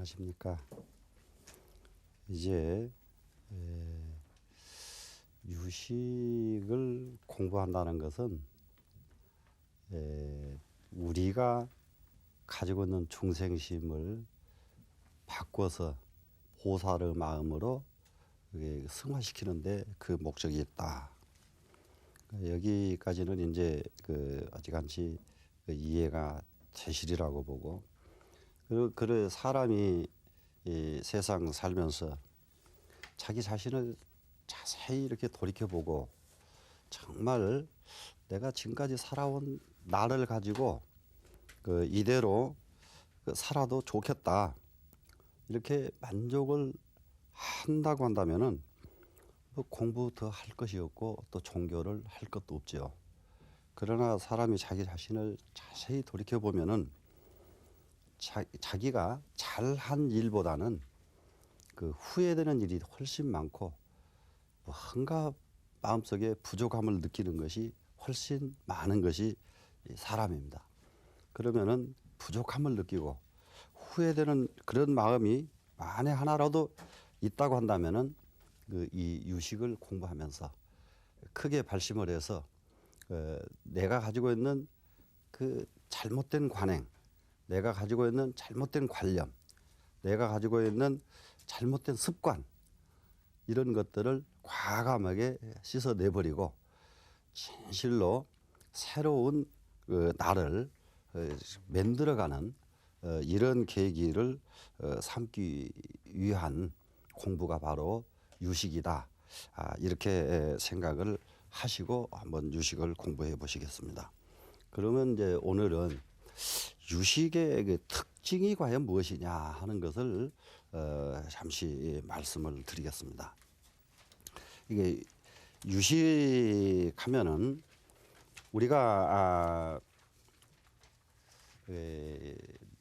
안녕하십니까. 이제 유식을 공부한다는 것은 우리가 가지고 있는 중생심을 바꿔서 보살의 마음으로 승화시키는데 그 목적이 있다. 여기까지는 이제 어지간히 이해가 되시리라고 보고, 그리고 사람이 이 세상 살면서 자기 자신을 자세히 이렇게 돌이켜보고, 정말 내가 지금까지 살아온 나를 가지고 이대로 살아도 좋겠다, 이렇게 만족을 한다고 한다면은 공부 더 할 것이 없고 또 종교를 할 것도 없죠. 그러나 사람이 자기 자신을 자세히 돌이켜보면은 자기가 잘한 일보다는 후회되는 일이 훨씬 많고, 뭔가 마음속에 부족함을 느끼는 것이 훨씬 많은 것이 사람입니다. 그러면은 부족함을 느끼고 후회되는 그런 마음이 만에 하나라도 있다고 한다면은 이 유식을 공부하면서 크게 발심을 해서 내가 가지고 있는 그 잘못된 관행, 내가 가지고 있는 잘못된 관념, 내가 가지고 있는 잘못된 습관, 이런 것들을 과감하게 씻어내버리고 진실로 새로운 나를 만들어가는 이런 계기를 삼기 위한 공부가 바로 유식이다. 이렇게 생각을 하시고 한번 유식을 공부해 보시겠습니다. 그러면 이제 오늘은 유식의 그 특징이 과연 무엇이냐 하는 것을 잠시 말씀을 드리겠습니다. 이게 유식하면은 우리가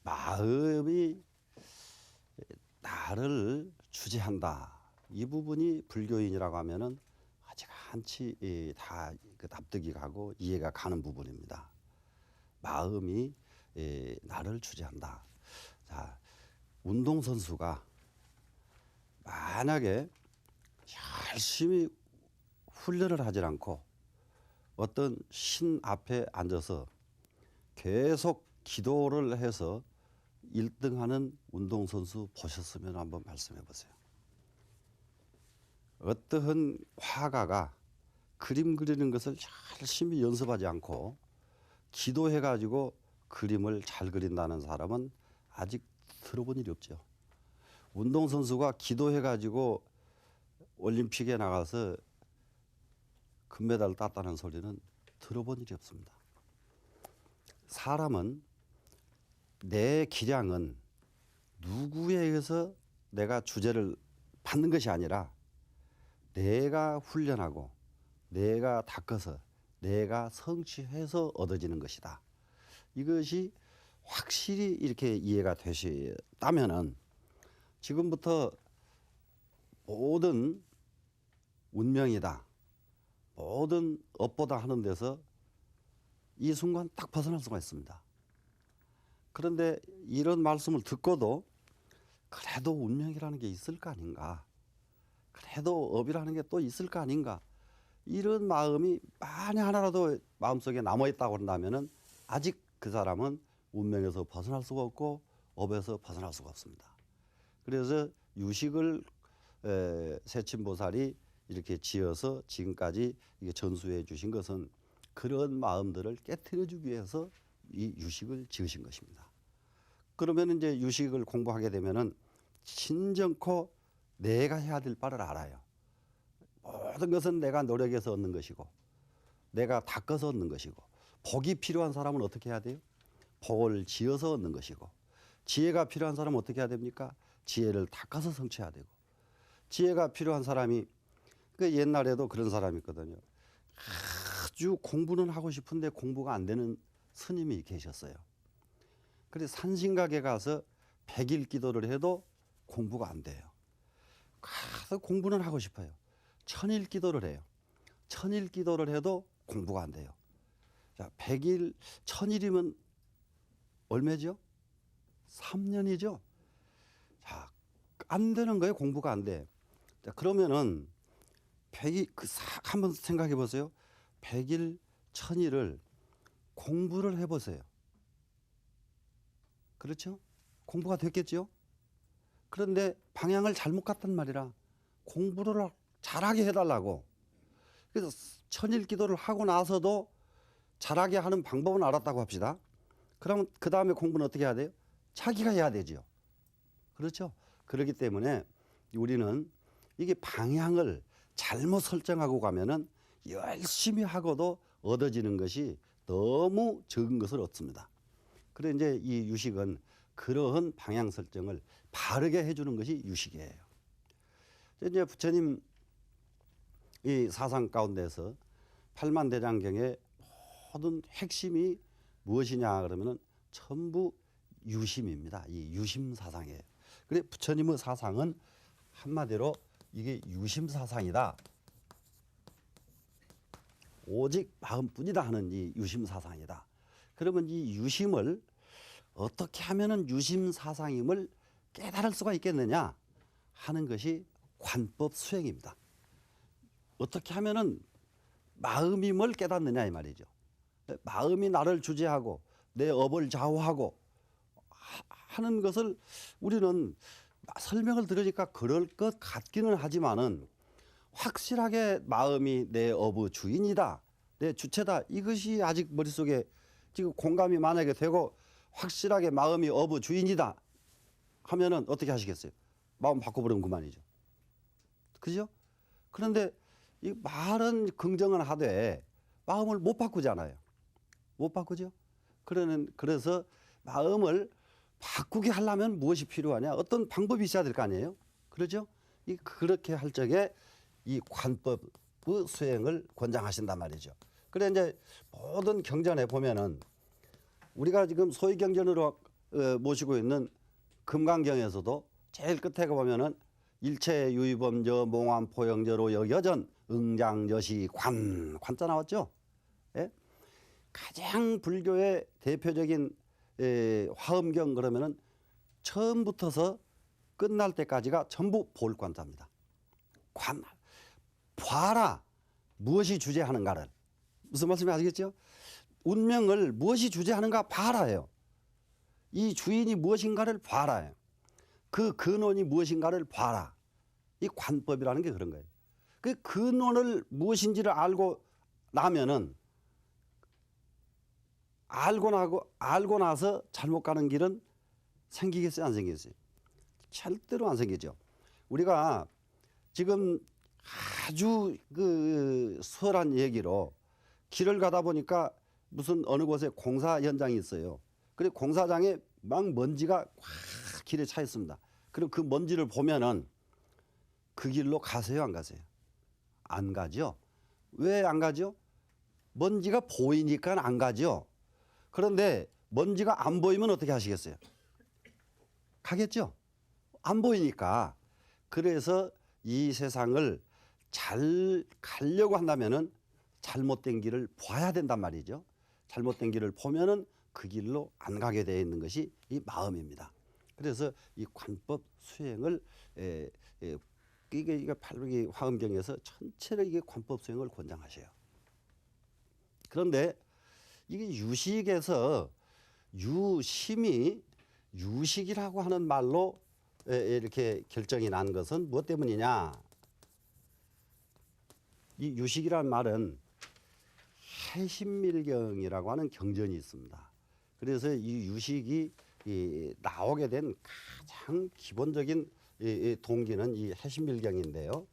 마음이 나를 주재한다, 이 부분이 불교인이라고 하면은 아직한치 다 납득이 가고 이해가 가는 부분입니다. 마음이 나를 주재한다. 자, 운동선수가 만약에 열심히 훈련을 하지 않고 어떤 신 앞에 앉아서 계속 기도를 해서 1등하는 운동선수 보셨으면 한번 말씀해 보세요. 어떠한 화가가 그림 그리는 것을 열심히 연습하지 않고 기도해 가지고 그림을 잘 그린다는 사람은 아직 들어본 일이 없죠. 운동선수가 기도해 가지고 올림픽에 나가서 금메달을 땄다는 소리는 들어본 일이 없습니다. 사람은 내 기량은 누구에 의해서 내가 주제를 받는 것이 아니라 내가 훈련하고 내가 닦아서 내가 성취해서 얻어지는 것이다. 이것이 확실히 이렇게 이해가 되시다면은 지금부터 모든 운명이다, 모든 업보다 하는 데서 이 순간 딱 벗어날 수가 있습니다. 그런데 이런 말씀을 듣고도 그래도 운명이라는 게 있을 거 아닌가, 그래도 업이라는 게 또 있을 거 아닌가, 이런 마음이 만약 하나라도 마음속에 남아있다고 한다면은 아직 그 사람은 운명에서 벗어날 수가 없고 업에서 벗어날 수가 없습니다. 그래서 유식을 세친보살이 이렇게 지어서 지금까지 이게 전수해 주신 것은 그런 마음들을 깨트려 주기 위해서 이 유식을 지으신 것입니다. 그러면 이제 유식을 공부하게 되면은 진정코 내가 해야 될 바를 알아요. 모든 것은 내가 노력해서 얻는 것이고 내가 닦아서 얻는 것이고, 복이 필요한 사람은 어떻게 해야 돼요? 복을 지어서 얻는 것이고, 지혜가 필요한 사람은 어떻게 해야 됩니까? 지혜를 닦아서 성취해야 되고, 지혜가 필요한 사람이 옛날에도 그런 사람이 있거든요. 아주 공부는 하고 싶은데 공부가 안 되는 스님이 계셨어요. 그래서 산신각에 가서 100일 기도를 해도 공부가 안 돼요. 가서 공부는 하고 싶어요. 1000일 기도를 해요. 1000일 기도를 해도 공부가 안 돼요. 자, 100일, 1000일이면 얼마죠? 3년이죠. 자, 안 되는 거예요. 공부가 안 돼. 자, 그러면은 100일 한번 생각해 보세요. 100일, 1000일을 공부를 해 보세요. 그렇죠? 공부가 됐겠죠? 그런데 방향을 잘못 갔단 말이라 공부를 잘하게 해달라고. 그래서 1000일 기도를 하고 나서도 잘하게 하는 방법은 알았다고 합시다. 그럼 그 다음에 공부는 어떻게 해야 돼요? 자기가 해야 되죠. 그렇죠? 그렇기 때문에 우리는 이게 방향을 잘못 설정하고 가면은 열심히 하고도 얻어지는 것이 너무 적은 것을 얻습니다. 그래 이제 이 유식은 그러한 방향 설정을 바르게 해주는 것이 유식이에요. 이제 부처님 이 사상 가운데서 팔만대장경의 모든 핵심이 무엇이냐 그러면은 전부 유심입니다. 이 유심 사상이에요. 그래 부처님의 사상은 한마디로 이게 유심 사상이다. 오직 마음뿐이다 하는 이 유심 사상이다. 그러면 이 유심을 어떻게 하면은 유심 사상임을 깨달을 수가 있겠느냐 하는 것이 관법 수행입니다. 어떻게 하면은 마음임을 깨닫느냐 이 말이죠. 마음이 나를 주재하고 내 업을 좌우하고 하는 것을 우리는 설명을 들으니까 그럴 것 같기는 하지만은 확실하게 마음이 내 업의 주인이다, 내 주체다, 이것이 아직 머릿속에 지금 공감이 만약에 되고 확실하게 마음이 업의 주인이다 하면은 어떻게 하시겠어요? 마음 바꿔버리면 그만이죠. 그죠? 그런데 이 말은 긍정은 하되 마음을 못 바꾸잖아요. 못 바꾸죠? 그래서 마음을 바꾸게 하려면 무엇이 필요하냐? 어떤 방법이 있어야 될 거 아니에요? 그러죠? 그렇게 할 적에 이 관법의 수행을 권장하신단 말이죠. 그래 이제 모든 경전에 보면은 우리가 지금 소위 경전으로 모시고 있는 금강경에서도 제일 끝에 보면은 일체 유의범저 몽환포영저로 여여전 응장여시 관자 나왔죠. 예? 가장 불교의 대표적인 화엄경 그러면은 처음부터서 끝날 때까지가 전부 볼관자입니다. 봐라 무엇이 주재하는가를. 무슨 말씀인지 아시겠죠? 운명을 무엇이 주재하는가 봐라예요. 이 주인이 무엇인가를 봐라예요. 그 근원이 무엇인가를 봐라. 이 관법이라는 게 그런 거예요. 그 근원을 무엇인지를 알고 나면은 알고 나서 잘못 가는 길은 생기겠어요, 안 생기겠어요? 절대로 안 생기죠. 우리가 지금 아주 그 수월한 얘기로 길을 가다 보니까 무슨 어느 곳에 공사 현장이 있어요. 그리고 공사장에 막 먼지가 꽉 길에 차 있습니다. 그리고 그 먼지를 보면은 그 길로 가세요, 안 가세요? 안 가죠. 왜 안 가죠? 먼지가 보이니까 안 가죠. 그런데 먼지가 안 보이면 어떻게 하시겠어요? 가겠죠. 안 보이니까. 그래서 이 세상을 잘 가려고 한다면은 잘못된 길을 봐야 된단 말이죠. 잘못된 길을 보면은 그 길로 안 가게 되어 있는 것이 이 마음입니다. 그래서 이 관법 수행을 이게 팔복이 화엄경에서 전체를 이게 관법 수행을 권장하셔요. 그런데 이게 유식에서 유심이 유식이라고 하는 말로 이렇게 결정이 난 것은 무엇 때문이냐? 이 유식이라는 말은 해심밀경이라고 하는 경전이 있습니다. 그래서 이 유식이 나오게 된 가장 기본적인 동기는 이 해심밀경인데요.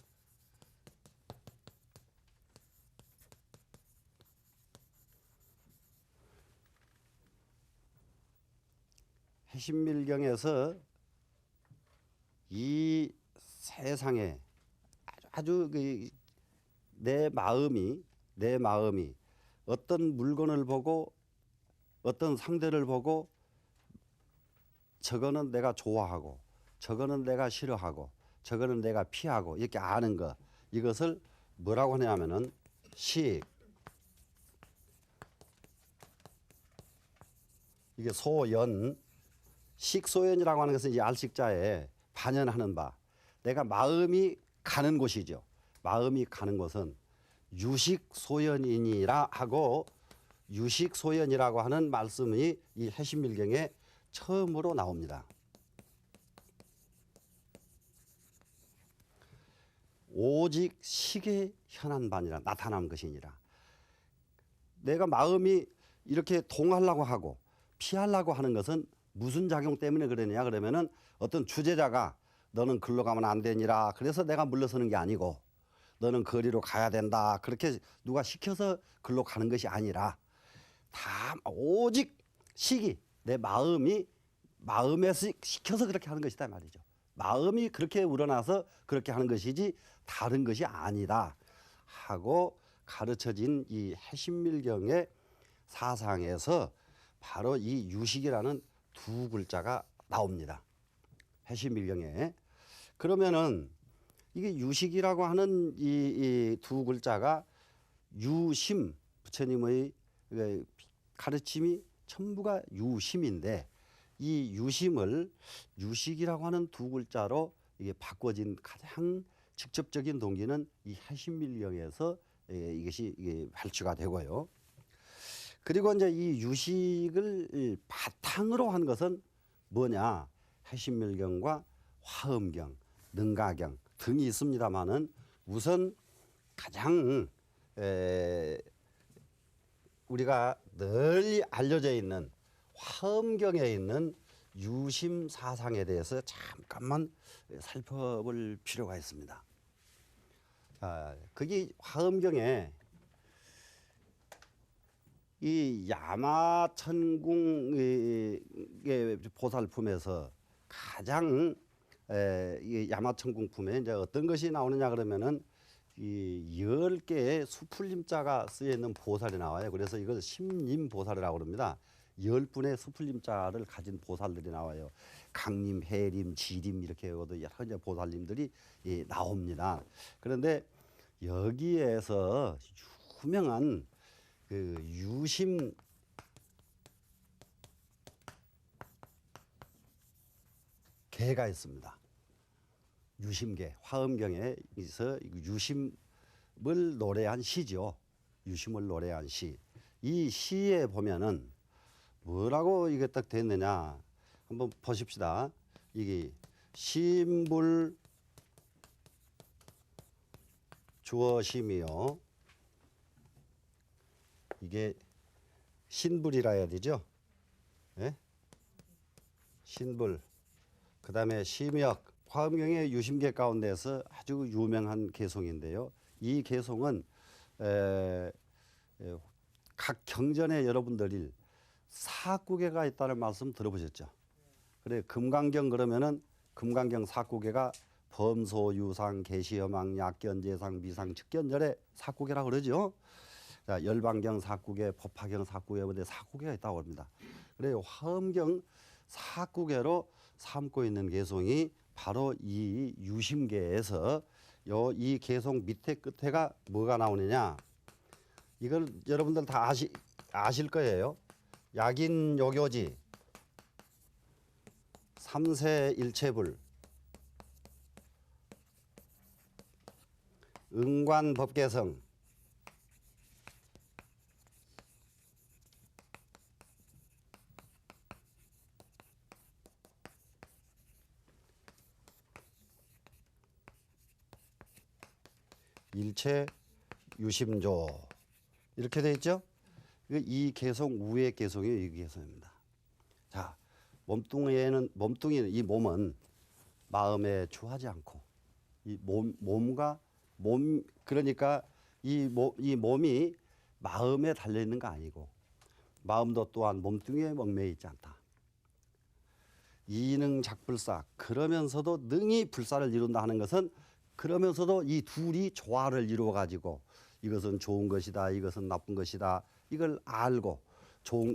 해심밀경에서 이 세상에 아주 내 마음이 어떤 물건을 보고 어떤 상대를 보고 저거는 내가 좋아하고 저거는 내가 싫어하고 저거는 내가 피하고 이렇게 아는 것, 이것을 뭐라고 하냐면은 이게 소연, 식소연이라고 하는 것은 이 알식자에 반연하는 바, 내가 마음이 가는 곳이죠. 마음이 가는 곳은 유식소연이니라 하고, 유식소연이라고 하는 말씀이 이 해신밀경에 처음으로 나옵니다. 오직 식의 현한반이라, 나타난 것이니라. 내가 마음이 이렇게 동하려고 하고 피하려고 하는 것은 무슨 작용 때문에 그러느냐 그러면은, 어떤 주제자가 너는 글로 가면 안 되니라 그래서 내가 물러서는 게 아니고, 너는 거리로 가야 된다 그렇게 누가 시켜서 글로 가는 것이 아니라, 다 오직 식이, 내 마음에서 시켜서 그렇게 하는 것이다 말이죠. 마음이 그렇게 우러나서 그렇게 하는 것이지 다른 것이 아니다 하고 가르쳐진 이 해신밀경의 사상에서 바로 이 유식이라는 두 글자가 나옵니다. 해신밀경에. 그러면은 이게 유식이라고 하는 이 두 글자가, 유심, 부처님의 가르침이 전부가 유심인데, 이 유심을 유식이라고 하는 두 글자로 이게 바꿔진 가장 직접적인 동기는 이 해신밀경에서 이것이 발주가 되고요. 그리고 이제 이 유식을 바탕으로 한 것은 뭐냐? 해신밀경과 화엄경, 능가경 등이 있습니다만은, 우선 가장 우리가 널리 알려져 있는 화엄경에 있는 유심 사상에 대해서 잠깐만 살펴볼 필요가 있습니다. 거기 화엄경에 이 야마천궁의 보살품에서 가장 이 야마천궁품에 이제 어떤 것이 나오느냐 그러면은, 이 10개의 수풀림자가 쓰여 있는 보살이 나와요. 그래서 이걸 심림보살이라고 그럽니다. 10분의 수풀림자를 가진 보살들이 나와요. 강림, 해림, 지림 이렇게 해도 여러 가지 보살님들이 나옵니다. 그런데 여기에서 유명한 그 유심 개가 있습니다. 유심계, 화엄경에서 유심을 노래한 시죠. 유심을 노래한 시. 이 시에 보면은 뭐라고 이게 딱 됐느냐 한번 보십시다. 이게 심불 주어심이요. 이게 신불이라 해야 되죠. 네? 신불. 그 다음에 심역. 화엄경의 유심계 가운데서 아주 유명한 개송인데요. 이 개송은 각 경전에 여러분들이 사구계가 있다는 말씀 들어보셨죠? 그래, 금강경 그러면은 금강경 사구계가 범소, 유상, 계시여망, 약견, 제상, 미상, 측견절의 사구계라고 그러죠. 자, 열반경 사구계, 법화경 사구계, 근데 사구계가 있다고 합니다. 그래요, 화엄경 사구계로 삼고 있는 개송이 바로 이 유심계에서 이 개송 밑에 끝에가 뭐가 나오느냐? 이걸 여러분들 다 아실 거예요. 약인 요교지, 삼세 일체불, 응관 법계성, 일체 유심조 이렇게 돼 있죠. 이 개송 위의 개송이 이 개송입니다. 자, 몸뚱이는 이 몸은 마음에 주하지 않고, 이 몸과 몸 그러니까 이 몸이 마음에 달려 있는 거 아니고, 마음도 또한 몸뚱이에 얽매여 있지 않다. 이능 작불사, 그러면서도 능히 불사를 이룬다 하는 것은, 그러면서도 이 둘이 조화를 이루어 가지고 이것은 좋은 것이다, 이것은 나쁜 것이다, 이걸 알고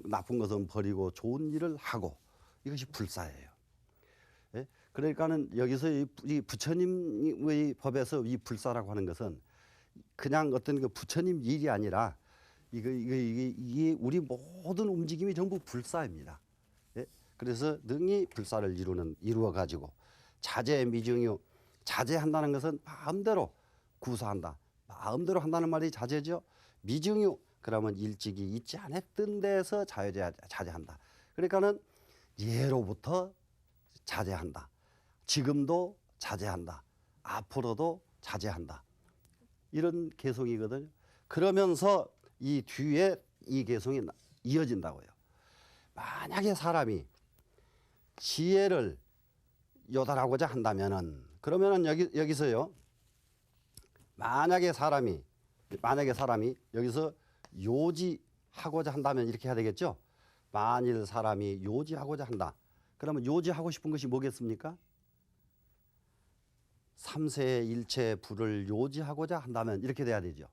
나쁜 것은 버리고 좋은 일을 하고, 이것이 불사예요. 예? 그러니까는 여기서 이 부처님의 법에서 이 불사라고 하는 것은 그냥 어떤 그 부처님 일이 아니라 이게 우리 모든 움직임이 전부 불사입니다. 예? 그래서 능히 불사를 이루어 가지고 자제 미증유. 자제한다는 것은 마음대로 구사한다. 마음대로 한다는 말이 자제죠. 미증유. 그러면 일찍이 잊지 않았던 데서 자제한다. 그러니까는 예로부터 자제한다. 지금도 자제한다. 앞으로도 자제한다. 이런 개성이거든요. 그러면서 이 뒤에 이 개성이 이어진다고요. 만약에 사람이 지혜를 요달하고자 한다면은 그러면은 여기서요. 만약에 사람이 여기서 요지하고자 한다면 이렇게 해야 되겠죠. 만일 사람이 요지하고자 한다. 그러면 요지하고 싶은 것이 뭐겠습니까? 삼세의 일체 부를 요지하고자 한다면 이렇게 돼야 되죠.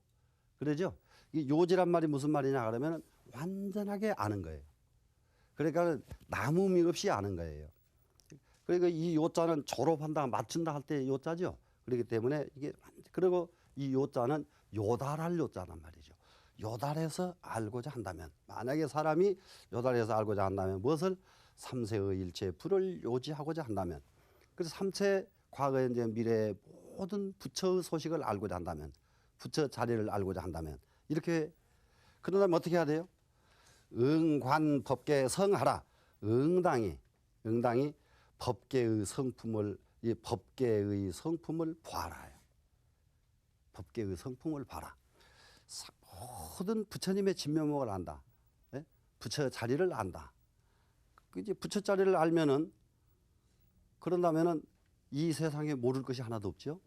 그러죠? 이 요지란 말이 무슨 말이냐 그러면 완전하게 아는 거예요. 그러니까 남음이 없이 아는 거예요. 그러니까 이 요자는 졸업한다, 맞춘다 할 때 요자죠. 그렇기 때문에 이게 그리고 이 요자는 요달할 요자란 말이죠. 요달해서 알고자 한다면 만약에 사람이 요달해서 알고자 한다면 무엇을 삼세의 일체 부를 요지하고자 한다면 그래서 삼체 과거에 이제 미래 모든 부처의 소식을 알고자 한다면 부처 자리를 알고자 한다면 이렇게 그러다면 어떻게 해야 돼요? 응관 법계 성하라. 응당이 법계의 성품을 이 법계의 성품을 봐라. 법계의 성품을 봐라. 모든 부처님의 진면목을 안다. 예? 부처 자리를 안다. 이제 부처 자리를 알면은 그런다면은 이 세상에 모를 것이 하나도 없죠.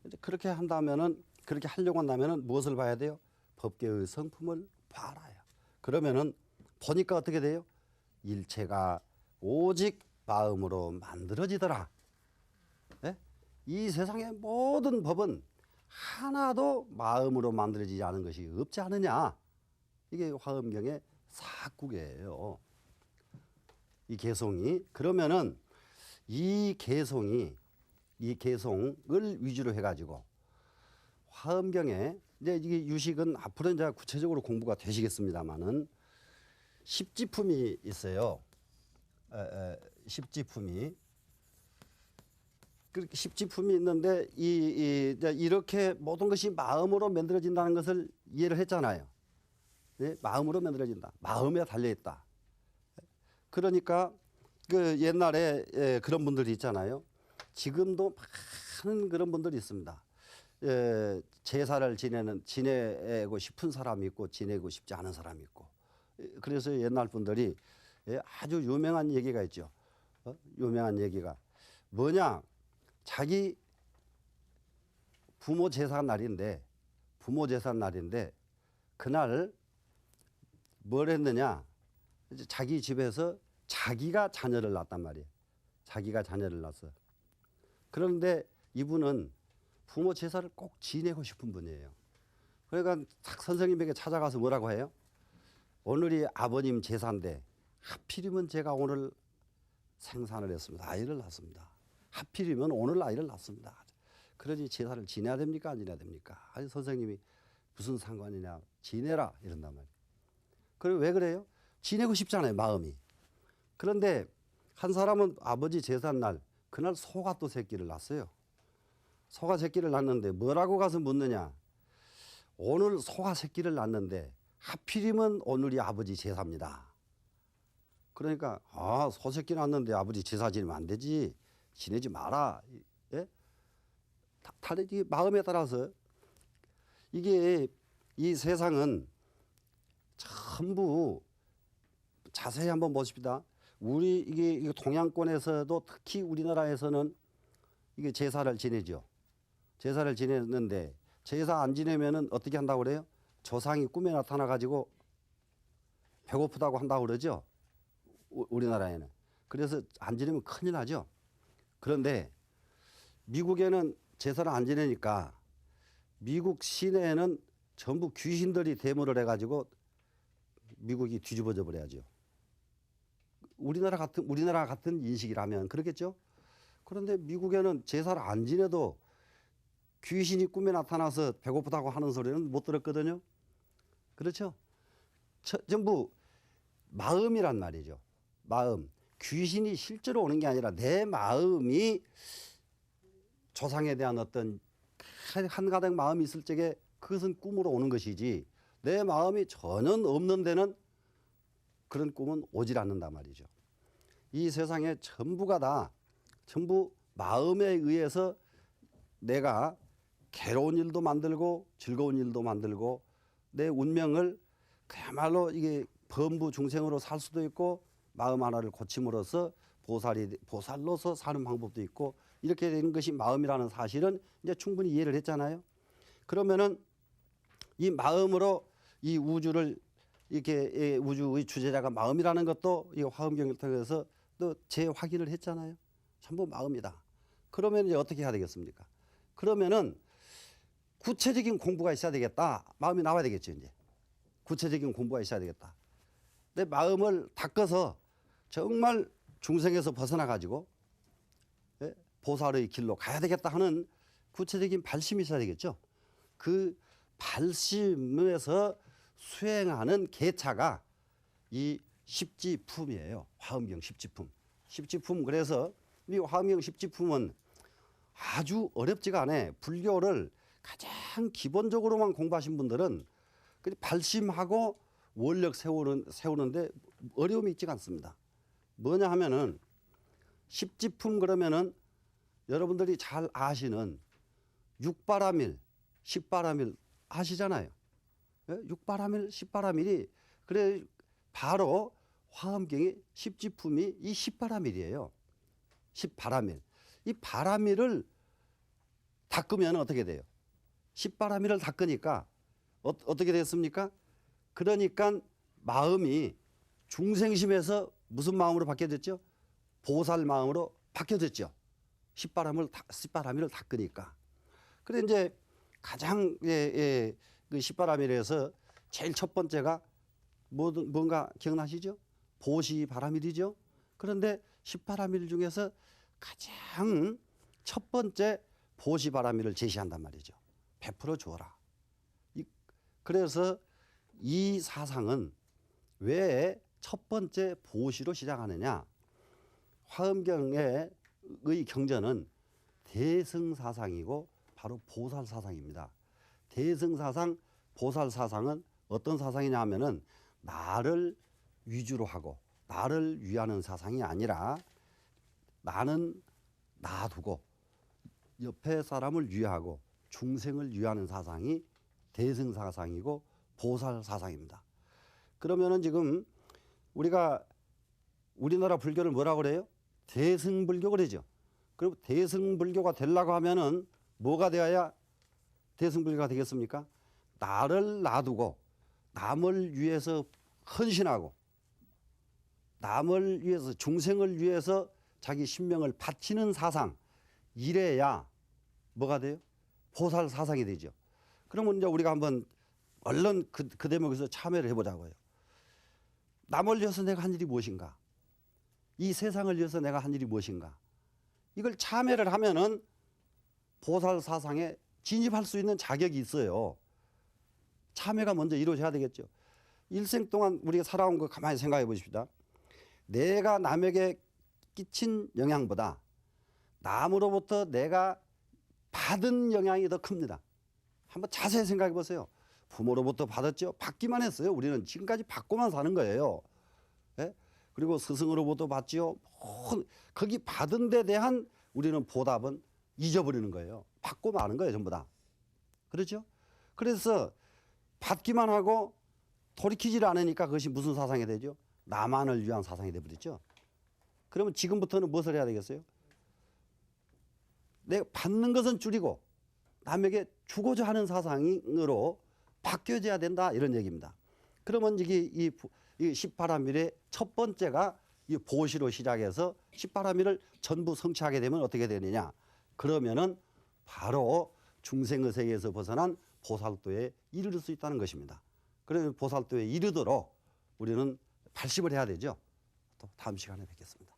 이제 그렇게 한다면은 그렇게 하려고 한다면은 무엇을 봐야 돼요? 법계의 성품을 봐라요. 그러면은 보니까 어떻게 돼요? 일체가 오직 마음으로 만들어지더라. 예? 이 세상의 모든 법은 하나도 마음으로 만들어지지 않은 것이 없지 않느냐. 이게 화엄경의 사국이에요. 이 개성이 그러면은 이 개성을 위주로 해가지고 화엄경에 이제 이게 유식은 앞으로 이제 구체적으로 공부가 되시겠습니다만은 십지품이 있어요. 십지품이 그렇게 십지품이 있는데 이렇게 모든 것이 마음으로 만들어진다는 것을 이해를 했잖아요. 네? 마음으로 만들어진다. 마음에 달려 있다. 그러니까 그 옛날에 그런 분들이 있잖아요. 지금도 많은 그런 분들이 있습니다. 제사를 지내고 싶은 사람이 있고 지내고 싶지 않은 사람이 있고. 그래서 옛날 분들이 아주 유명한 얘기가 있죠. 유명한 얘기가 뭐냐? 자기 부모 제사 날인데 그날 뭘 했느냐? 이제 자기 집에서 자기가 자녀를 낳았단 말이에요. 자기가 자녀를 낳았어. 그런데 이분은 부모 제사를 꼭 지내고 싶은 분이에요. 그러니까 딱 선생님에게 찾아가서 뭐라고 해요? 오늘이 아버님 제사인데 하필이면 제가 오늘 생산을 했습니다. 아이를 낳습니다. 하필이면 오늘 아이를 낳습니다. 그러니 제사를 지내야 됩니까? 안 지내야 됩니까? 아니 선생님이 무슨 상관이냐. 지내라 이런단 말이에요. 그리고 왜 그래요? 지내고 싶잖아요. 마음이. 그런데 한 사람은 아버지 제삿날 그날 소가 또 새끼를 낳았어요. 소가 새끼를 낳는데 뭐라고 가서 묻느냐. 오늘 소가 새끼를 낳는데 하필이면 오늘이 아버지 제사입니다. 그러니까 소 새끼 낳았는데 아버지 제사 지내면 안 되지. 지내지 마라. 예? 다르지 마음에 따라서 이게 이 세상은 전부 자세히 한번 보십시다. 우리 이게 동양권에서도 특히 우리나라에서는 이게 제사를 지내죠. 제사를 지내는데 제사 안 지내면은 어떻게 한다고 그래요? 조상이 꿈에 나타나 가지고 배고프다고 한다고 그러죠. 우리나라에는. 그래서 안 지내면 큰일 나죠. 그런데 미국에는 제사를 안 지내니까 미국 시내에는 전부 귀신들이 대모를 해가지고 미국이 뒤집어져 버려야죠. 우리나라 같은 인식이라면 그렇겠죠. 그런데 미국에는 제사를 안 지내도 귀신이 꿈에 나타나서 배고프다고 하는 소리는 못 들었거든요. 그렇죠. 전부 마음이란 말이죠. 마음. 귀신이 실제로 오는 게 아니라 내 마음이 조상에 대한 어떤 한가닥 마음이 있을 적에 그것은 꿈으로 오는 것이지 내 마음이 전혀 없는 데는 그런 꿈은 오질 않는단 말이죠. 이 세상에 전부가 다 전부 마음에 의해서 내가 괴로운 일도 만들고 즐거운 일도 만들고 내 운명을 그야말로 이게 범부 중생으로 살 수도 있고 마음 하나를 고침으로써 보살로서 사는 방법도 있고 이렇게 되는 것이 마음이라는 사실은 이제 충분히 이해를 했잖아요. 그러면은 이 마음으로 이 우주를 이렇게 우주의 주제자가 마음이라는 것도 이 화엄경을 통해서 또 재확인을 했잖아요. 전부 마음이다. 그러면 이제 어떻게 해야 되겠습니까? 그러면은 구체적인 공부가 있어야 되겠다. 마음이 나와야 되겠죠, 이제. 구체적인 공부가 있어야 되겠다. 내 마음을 닦아서 정말 중생에서 벗어나 가지고 보살의 길로 가야 되겠다 하는 구체적인 발심이 있어야 되겠죠. 그 발심에서 수행하는 계차가 이 십지품이에요. 화엄경 십지품. 십지품. 그래서 이 화엄경 십지품은 아주 어렵지가 않아요. 불교를 가장 기본적으로만 공부하신 분들은 발심하고 원력 세우는데 어려움이 있지가 않습니다. 뭐냐 하면은 십지품 그러면은 여러분들이 잘 아시는 육바라밀, 십바라밀 아시잖아요. 육바라밀, 십바라밀이 그래 바로 화엄경의 십지품이 이 십바라밀이에요. 십바라밀. 이 바라밀을 닦으면 어떻게 돼요? 십바라밀을 닦으니까 어떻게 됐습니까? 그러니까 마음이 중생심에서 무슨 마음으로 바뀌어졌죠? 보살 마음으로 바뀌어졌죠. 십바라밀을 닦으니까. 그래 이제 가장 그 십바라밀에서 제일 첫 번째가 뭔가 기억나시죠? 보시바라밀이죠. 그런데 십바라밀 중에서 가장 첫 번째 보시바라밀을 제시한단 말이죠. 베풀어 주어라. 그래서 이 사상은 왜 첫 번째 보시로 시작하느냐? 화엄경의 경전은 대승사상이고 바로 보살사상입니다. 대승사상, 보살사상은 어떤 사상이냐 하면은 나를 위주로 하고 나를 위하는 사상이 아니라 나는 놔두고 옆에 사람을 위하고 중생을 위하는 사상이 대승사상이고 보살사상입니다. 그러면은 지금 우리나라 불교를 뭐라고 그래요? 대승불교 그러죠. 그럼 대승불교가 되려고 하면은 뭐가 되어야 대승불교가 되겠습니까? 나를 놔두고 남을 위해서 헌신하고 남을 위해서 중생을 위해서 자기 신명을 바치는 사상, 이래야 뭐가 돼요? 보살 사상이 되죠. 그러면 이제 우리가 한번 얼른 그 대목에서 참여를 해보자고요. 남을 위해서 내가 한 일이 무엇인가? 이 세상을 위해서 내가 한 일이 무엇인가? 이걸 참여를 하면은 보살 사상에 진입할 수 있는 자격이 있어요. 참여가 먼저 이루어져야 되겠죠. 일생 동안 우리가 살아온 거 가만히 생각해 보십시다. 내가 남에게 끼친 영향보다 남으로부터 내가 받은 영향이 더 큽니다. 한번 자세히 생각해 보세요. 부모로부터 받았죠. 받기만 했어요. 우리는 지금까지 받고만 사는 거예요. 예? 그리고 스승으로부터 받지요. 거기 받은 데 대한 우리는 보답은 잊어버리는 거예요. 받고 마는 거예요. 전부 다. 그렇죠? 그래서 받기만 하고 돌이키질 않으니까 그것이 무슨 사상이 되죠? 나만을 위한 사상이 되어버렸죠. 그러면 지금부터는 무엇을 해야 되겠어요? 내가 받는 것은 줄이고 남에게 주고자 하는 사상으로 바뀌어져야 된다 이런 얘기입니다. 그러면 이 십바라밀의 첫 번째가 이 보시로 시작해서 십바라밀을 전부 성취하게 되면 어떻게 되느냐? 그러면은 바로 중생의 세계에서 벗어난 보살도에 이를 수 있다는 것입니다. 그래서 보살도에 이르도록 우리는 발심을 해야 되죠. 또 다음 시간에 뵙겠습니다.